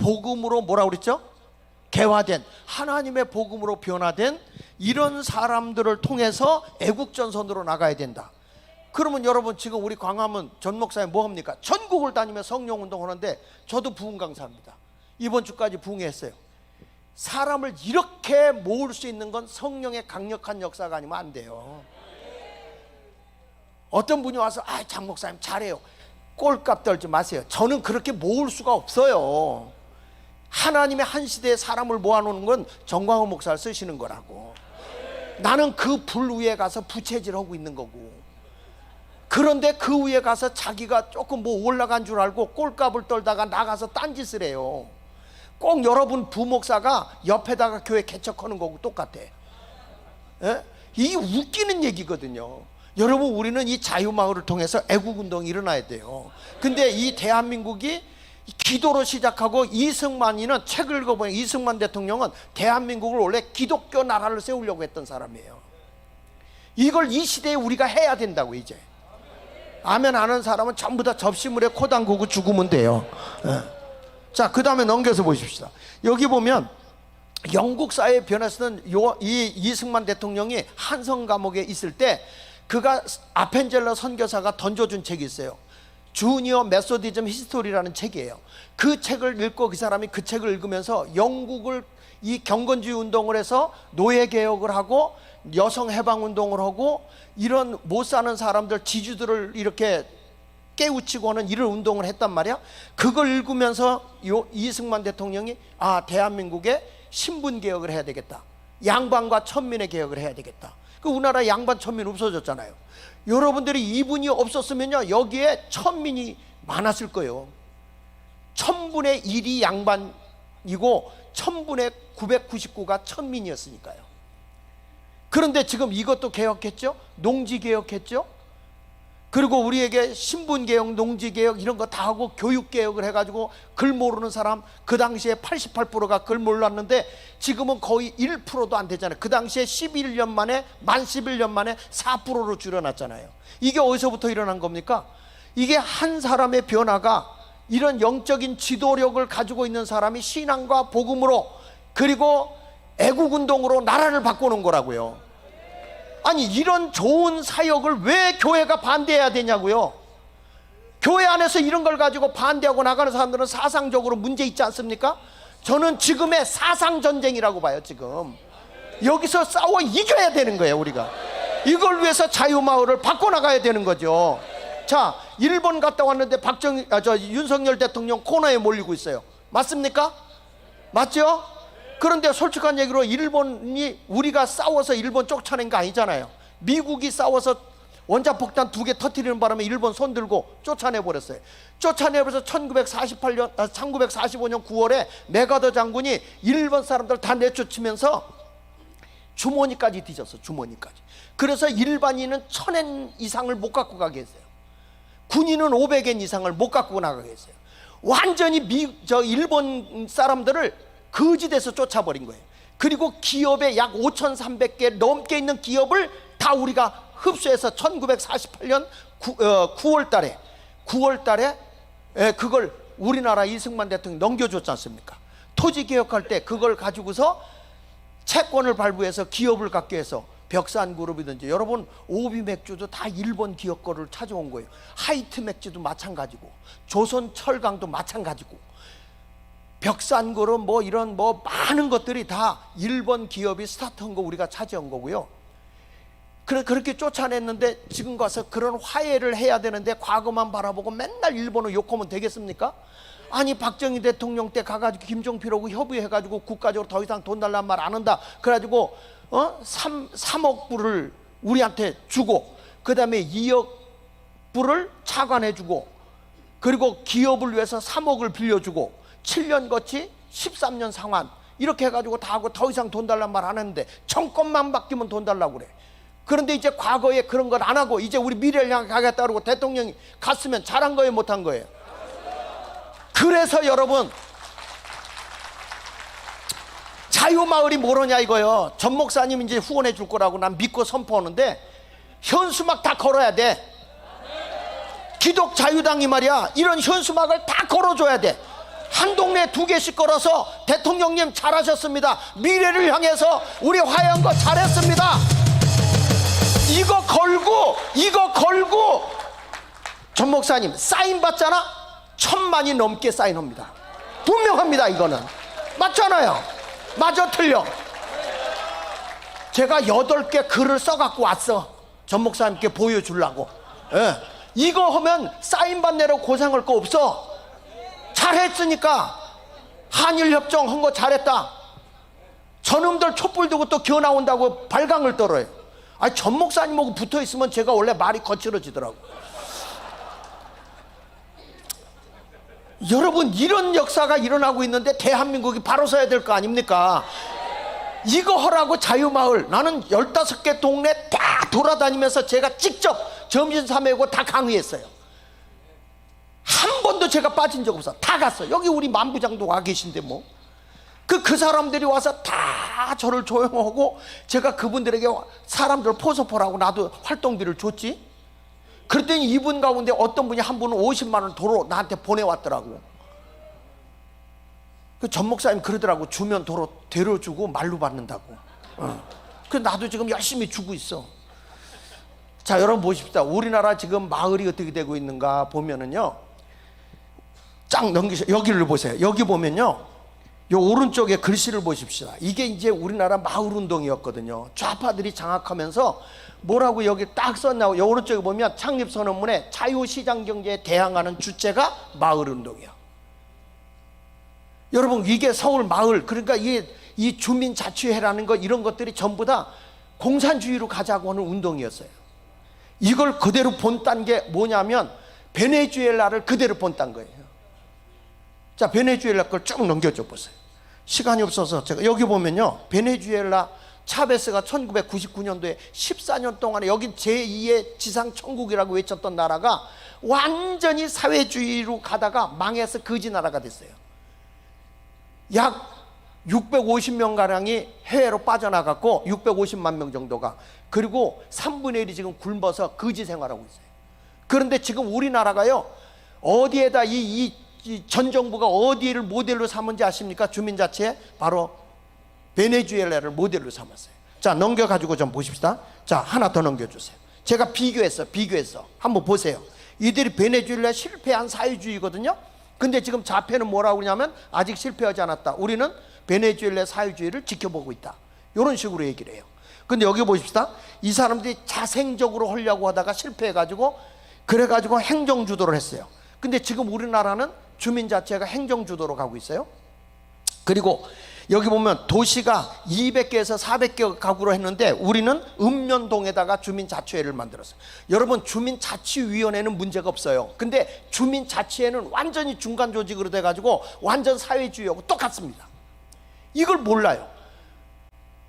복음으로 뭐라고 그랬죠? 개화된, 하나님의 복음으로 변화된 이런 사람들을 통해서 애국전선으로 나가야 된다. 그러면 여러분, 지금 우리 광화문 전 목사님 뭐 합니까? 전국을 다니며 성령운동 하는데, 저도 부흥 강사입니다. 이번 주까지 부흥했어요. 사람을 이렇게 모을 수 있는 건 성령의 강력한 역사가 아니면 안 돼요. 어떤 분이 와서 장 목사님 잘해요. 꼴값 떨지 마세요. 저는 그렇게 모을 수가 없어요. 하나님의 한 시대에 사람을 모아놓는 건 정광훈 목사를 쓰시는 거라고. 나는 그 불 위에 가서 부채질하고 있는 거고. 그런데 그 위에 가서 자기가 조금 뭐 올라간 줄 알고 꼴값을 떨다가 나가서 딴짓을 해요. 꼭 여러분 부목사가 옆에다가 교회 개척하는 거고 똑같아. 예? 이게 웃기는 얘기거든요. 여러분, 우리는 이 자유마을을 통해서 애국운동이 일어나야 돼요. 근데 이 대한민국이 기도로 시작하고, 이승만이는 책을 읽어보면 이승만 대통령은 대한민국을 원래 기독교 나라를 세우려고 했던 사람이에요. 이걸 이 시대에 우리가 해야 된다고. 이제 아멘 하는 사람은 전부 다 접시물에 코 담그고 죽으면 돼요. 자, 그 다음에 넘겨서 보십시다. 여기 보면 영국 사회의 변화에서는 이 이승만 대통령이 한성 감옥에 있을 때 그가 아펜젤러 선교사가 던져준 책이 있어요. 주니어 메소디즘 히스토리라는 책이에요. 그 책을 읽고 그 사람이 그 책을 읽으면서 영국을 이 경건주의 운동을 해서 노예 개혁을 하고 여성 해방 운동을 하고 이런 못 사는 사람들, 지주들을 이렇게 깨우치고 하는 이런 운동을 했단 말이야. 그걸 읽으면서 이승만 대통령이 대한민국에 신분 개혁을 해야 되겠다. 양반과 천민의 개혁을 해야 되겠다. 그 우리나라 양반 천민 없어졌잖아요. 여러분들이 이분이 없었으면요, 여기에 천민이 많았을 거예요. 1000분의 1이 양반이고 1000분의 999가 천민이었으니까요. 그런데 지금 이것도 개혁했죠. 농지개혁했죠. 그리고 우리에게 신분개혁, 농지개혁 이런 거 다 하고 교육개혁을 해가지고 글 모르는 사람, 그 당시에 88%가 글 몰랐는데 지금은 거의 1%도 안 되잖아요. 그 당시에 11년 만에, 만 11년 만에 4%로 줄여놨잖아요. 이게 어디서부터 일어난 겁니까? 이게 한 사람의 변화가, 이런 영적인 지도력을 가지고 있는 사람이 신앙과 복음으로, 그리고 애국운동으로 나라를 바꾸는 거라고요. 아니, 이런 좋은 사역을 왜 교회가 반대해야 되냐고요. 교회 안에서 이런 걸 가지고 반대하고 나가는 사람들은 사상적으로 문제 있지 않습니까? 저는 지금의 사상전쟁이라고 봐요. 지금 여기서 싸워 이겨야 되는 거예요. 우리가 이걸 위해서 자유마을을 바꿔나가야 되는 거죠. 자, 일본 갔다 왔는데 윤석열 대통령 코너에 몰리고 있어요. 맞습니까? 맞죠? 그런데 솔직한 얘기로 일본이, 우리가 싸워서 일본 쫓아낸 거 아니잖아요. 미국이 싸워서 원자폭탄 2개 터뜨리는 바람에 일본 손들고 쫓아내버렸어요. 쫓아내버려서 1945년 9월에 메가더 장군이 일본 사람들 다 내쫓으면서 주머니까지 뒤졌어. 주머니까지. 그래서 일반인은 1000엔 이상을 못 갖고 가게 했어요. 군인은 500엔 이상을 못 갖고 나가게 했어요. 완전히 일본 사람들을 거지돼서 쫓아버린 거예요. 그리고 기업에 약 5300개 넘게 있는 기업을 다 우리가 흡수해서 1948년 9월 달에 그걸 우리나라 이승만 대통령이 넘겨줬지 않습니까? 토지 개혁할 때 그걸 가지고서 채권을 발부해서 기업을 갖게 해서 벽산그룹이든지, 여러분 오비 맥주도 다 일본 기업 거를 찾아온 거예요. 하이트 맥주도 마찬가지고, 조선철강도 마찬가지고, 벽산그룹 이런 많은 것들이 다 일본 기업이 스타트한 거 우리가 차지한 거고요. 그렇게 쫓아냈는데 지금 가서 그런 화해를 해야 되는데 과거만 바라보고 맨날 일본을 욕하면 되겠습니까? 아니, 박정희 대통령 때 가가지고 김종필하고 협의해가지고 국가적으로 더 이상 돈 달란 말 안 한다 그래가지고 3억 불을 우리한테 주고, 그 다음에 2억 불을 차관해주고, 그리고 기업을 위해서 3억을 빌려주고, 7년 거치 13년 상환 이렇게 해가지고 다 하고 더 이상 돈 달란 말 안 하는데 정권만 바뀌면 돈 달라고 그래. 그런데 이제 과거에 그런 걸 안 하고 이제 우리 미래를 향해 가겠다 그러고 대통령이 갔으면 잘한 거예요, 못한 거예요? 그래서 여러분, 자유마을이 뭐로냐 이거요. 전 목사님 이제 후원해 줄 거라고 난 믿고 선포하는데 현수막 다 걸어야 돼. 기독자유당이 말이야, 이런 현수막을 다 걸어줘야 돼. 한 동네 두 개씩 걸어서 대통령님 잘하셨습니다, 미래를 향해서 우리 화해한 거 잘했습니다, 이거 걸고 전 목사님 사인 받잖아. 1000만이 넘게 사인합니다. 분명합니다. 이거는 맞잖아요. 맞아 틀려? 제가 8개 글을 써갖고 왔어, 전 목사님께 보여주려고. 예. 이거 하면 사인 받느라 고생할 거 없어. 잘했으니까. 한일협정 한 거 잘했다. 저놈들 촛불 두고 또 기어 나온다고 발광을 떨어요. 아니, 전 목사님하고 붙어 있으면 제가 원래 말이 거칠어지더라고. 여러분, 이런 역사가 일어나고 있는데 대한민국이 바로 서야 될 거 아닙니까? 이거 하라고 자유마을, 나는 15개 동네 다 돌아다니면서 제가 직접 점심 사매고 다 강의했어요. 한 번도 제가 빠진 적 없어. 다 갔어. 여기 우리 만부장도 와 계신데 뭐. 그 사람들이 와서 다 저를 조용하고, 제가 그분들에게 사람들 포섭하라고 나도 활동비를 줬지. 그랬더니 이분 가운데 어떤 분이, 한 분은 50만 원 도로 나한테 보내왔더라고. 그 전 목사님 그러더라고. 주면 도로 데려주고 말로 받는다고. 그 나도 지금 열심히 주고 있어. 자, 여러분 보십시다. 우리나라 지금 마을이 어떻게 되고 있는가 보면은요, 쫙 넘기셔. 여기를 보세요. 여기 보면요, 요 오른쪽에 글씨를 보십시다. 이게 이제 우리나라 마을 운동이었거든요. 좌파들이 장악하면서 뭐라고 여기 딱 썼나고. 요 오른쪽에 보면 창립선언문에 자유시장 경제에 대항하는 주체가 마을 운동이야. 여러분, 이게 서울 마을, 그러니까 이 주민자치회라는 거, 이런 것들이 전부 다 공산주의로 가자고 하는 운동이었어요. 이걸 그대로 본딴 게 뭐냐면 베네수엘라를 그대로 본딴 거예요. 자, 베네수엘라 걸 쭉 넘겨줘 보세요. 시간이 없어서 제가 여기 보면요, 베네수엘라 차베스가 1999년도에 14년 동안에 여기 제2의 지상 천국이라고 외쳤던 나라가 완전히 사회주의로 가다가 망해서 거지 나라가 됐어요. 약 650명가량이 해외로 빠져나갔고 650만 명 정도가, 그리고 3분의 1이 지금 굶어서 거지 생활하고 있어요. 그런데 지금 우리나라가요, 어디에다 이 전 정부가 어디를 모델로 삼은지 아십니까? 주민자치에 바로 베네수엘라를 모델로 삼았어요. 자, 넘겨가지고 좀 보십시다. 자, 하나 더 넘겨주세요. 제가 비교했어. 한번 보세요. 이들이 베네수엘라 실패한 사회주의거든요. 근데 지금 자폐는 뭐라고 그러냐면 아직 실패하지 않았다, 우리는 베네수엘라 사회주의를 지켜보고 있다, 이런 식으로 얘기를 해요. 근데 여기 보십시다. 이 사람들이 자생적으로 하려고 하다가 실패해가지고, 그래가지고 행정주도를 했어요. 근데 지금 우리나라는 주민자치가 행정주도로 가고 있어요. 그리고 여기 보면 도시가 200개에서 400개 가구로 했는데 우리는 읍면동에다가 주민자치회를 만들었어요. 여러분, 주민자치위원회는 문제가 없어요. 근데 주민자치회는 완전히 중간 조직으로 돼가지고 완전 사회주의하고 똑같습니다. 이걸 몰라요.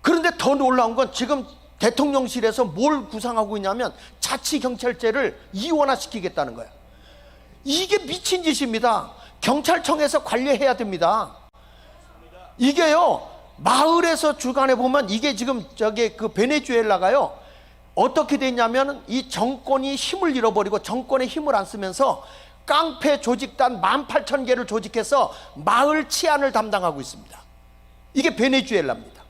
그런데 더 놀라운 건 지금 대통령실에서 뭘 구상하고 있냐면 자치경찰제를 이원화시키겠다는 거예요. 이게 미친 짓입니다. 경찰청에서 관리해야 됩니다. 이게요, 마을에서 주간에 보면 이게 지금 저기 그 베네수엘라가요, 어떻게 됐냐면 이 정권이 힘을 잃어버리고 정권의 힘을 안 쓰면서 깡패 조직단 18,000개를 조직해서 마을 치안을 담당하고 있습니다. 이게 베네수엘라입니다.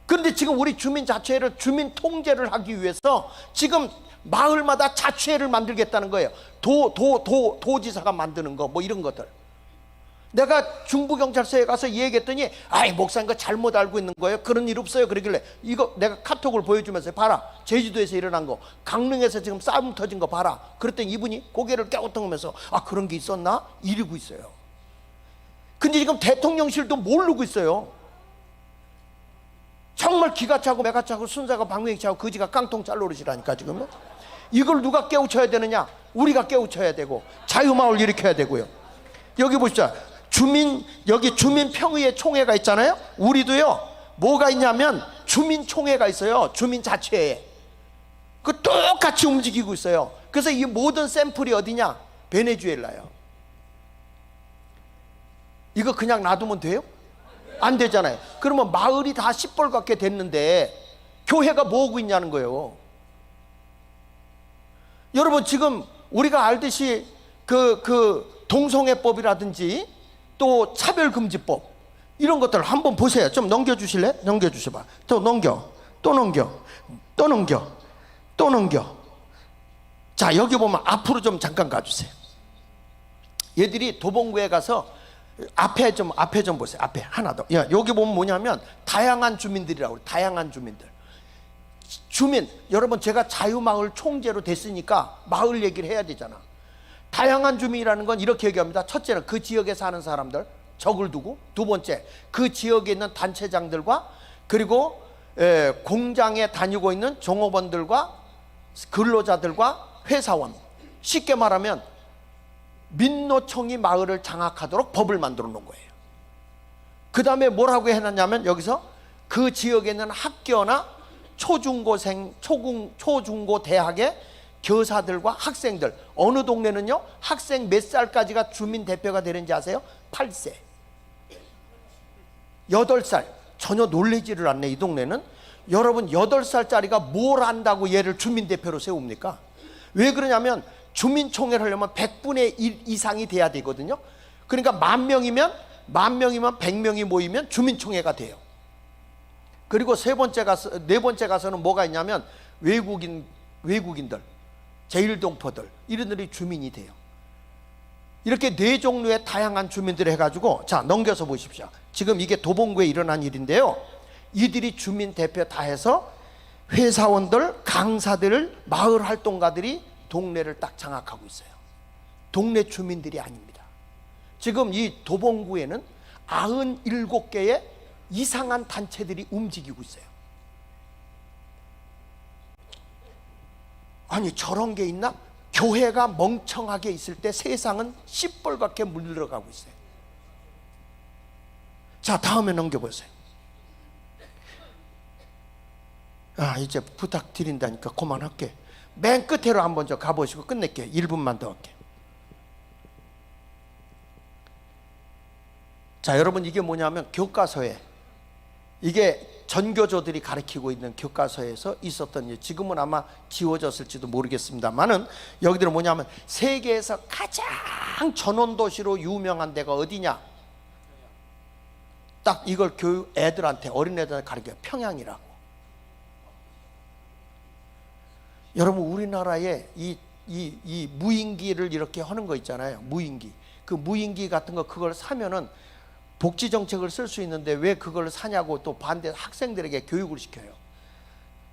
그런데 지금 우리 주민자치회를, 주민 통제를 하기 위해서 지금 마을마다 자치회를 만들겠다는 거예요. 도지사가 만드는 거, 뭐 이런 것들. 내가 중부경찰서에 가서 얘기했더니, 아이, 목사님 거 잘못 알고 있는 거예요, 그런 일 없어요, 그러길래 이거 내가 카톡을 보여주면서, 봐라, 제주도에서 일어난 거, 강릉에서 지금 싸움 터진 거 봐라. 그랬더니 이분이 고개를 깨우뚱하면서, 아, 그런 게 있었나? 이러고 있어요. 근데 지금 대통령실도 모르고 있어요. 정말 기가 차고 매가 차고 순사가 방맹이 차고 거지가 깡통 잘 노릇이라니까. 지금은 이걸 누가 깨우쳐야 되느냐? 우리가 깨우쳐야 되고, 자유마을 일으켜야 되고요. 여기 보시죠. 여기 주민평의회 총회가 있잖아요. 우리도요, 뭐가 있냐면 주민총회가 있어요. 주민자치회에. 그 똑같이 움직이고 있어요. 그래서 이 모든 샘플이 어디냐? 베네수엘라요. 이거 그냥 놔두면 돼요? 안 되잖아요. 그러면 마을이 다 시뻘겋게 됐는데 교회가 뭐하고 있냐는 거예요. 여러분, 지금 우리가 알듯이 동성애법이라든지 또 차별금지법 이런 것들 한번 보세요. 좀 넘겨주실래? 넘겨주셔봐. 또 넘겨, 또 넘겨, 또 넘겨, 또 넘겨. 자, 여기 보면 앞으로 좀 잠깐 가주세요. 얘들이 도봉구에 가서 앞에 좀 보세요. 앞에 하나 더. 야, 여기 보면 뭐냐면 다양한 주민들이라고 그래요. 다양한 주민들. 주민, 여러분 제가 자유마을 총재로 됐으니까 마을 얘기를 해야 되잖아. 다양한 주민이라는 건 이렇게 얘기합니다. 첫째는 그 지역에 사는 사람들, 적을 두고. 두 번째, 그 지역에 있는 단체장들과 그리고 공장에 다니고 있는 종업원들과 근로자들과 회사원. 쉽게 말하면 민노총이 마을을 장악하도록 법을 만들어 놓은 거예요. 그 다음에 뭐라고 해놨냐면 여기서 그 지역에 있는 학교나 초중고 대학의 교사들과 학생들, 어느 동네는요 학생 몇 살까지가 주민대표가 되는지 아세요? 8세 8살. 전혀 놀라지를 않네. 이 동네는. 여러분 8살짜리가 뭘 안다고 얘를 주민대표로 세웁니까? 왜 그러냐면 주민총회를 하려면 100분의 1 이상이 돼야 되거든요. 그러니까 10,000명이면 100명이 모이면 주민총회가 돼요. 그리고 네 번째 가서는 뭐가 있냐면 외국인들, 제일동포들 이런 들이 주민이 돼요. 이렇게 4종류의 다양한 주민들을 해가지고, 자 넘겨서 보십시오. 지금 이게 도봉구에 일어난 일인데요. 이들이 주민 대표 다 해서 회사원들, 강사들, 마을 활동가들이 동네를 딱 장악하고 있어요. 동네 주민들이 아닙니다. 지금 이 도봉구에는 97개의 이상한 단체들이 움직이고 있어요. 아니 저런 게 있나? 교회가 멍청하게 있을 때 세상은 시뻘겋게 물들어가고 있어요. 자, 다음에 넘겨보세요. 이제 부탁드린다니까 그만할게. 맨 끝으로 한번 저 가보시고 끝낼게요. 1분만 더 할게요. 자, 여러분 이게 뭐냐면 교과서에, 이게 전교조들이 가르치고 있는 교과서에서 있었던 일. 지금은 아마 지워졌을지도 모르겠습니다만은 여기들은 뭐냐면 세계에서 가장 전원도시로 유명한 데가 어디냐, 딱 이걸 애들한테, 어린애들한테 가르쳐요. 평양이라고. 여러분 우리나라에 이 무인기를 이렇게 하는 거 있잖아요. 무인기. 그 무인기 같은 거 그걸 사면은 복지 정책을 쓸 수 있는데 왜 그걸 사냐고 또 반대 학생들에게 교육을 시켜요.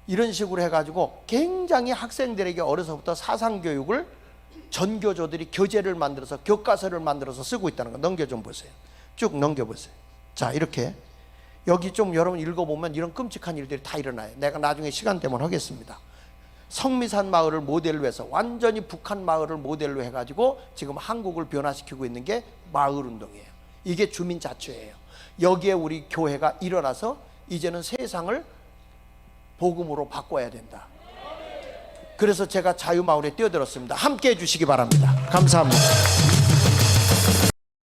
이런 식으로 해가지고 굉장히 학생들에게 어려서부터 사상 교육을 전교조들이 교재를 만들어서 교과서를 만들어서 쓰고 있다는 거. 넘겨 좀 보세요. 쭉 넘겨보세요. 자, 이렇게 여기 좀 여러분 읽어보면 이런 끔찍한 일들이 다 일어나요. 내가 나중에 시간 되면 하겠습니다. 성미산 마을을 모델로 해서 완전히 북한 마을을 모델로 해가지고 지금 한국을 변화시키고 있는 게 마을운동이에요. 이게 주민자치예요. 여기에 우리 교회가 일어나서 이제는 세상을 복음으로 바꿔야 된다. 그래서 제가 자유마을에 뛰어들었습니다. 함께 해주시기 바랍니다. 감사합니다.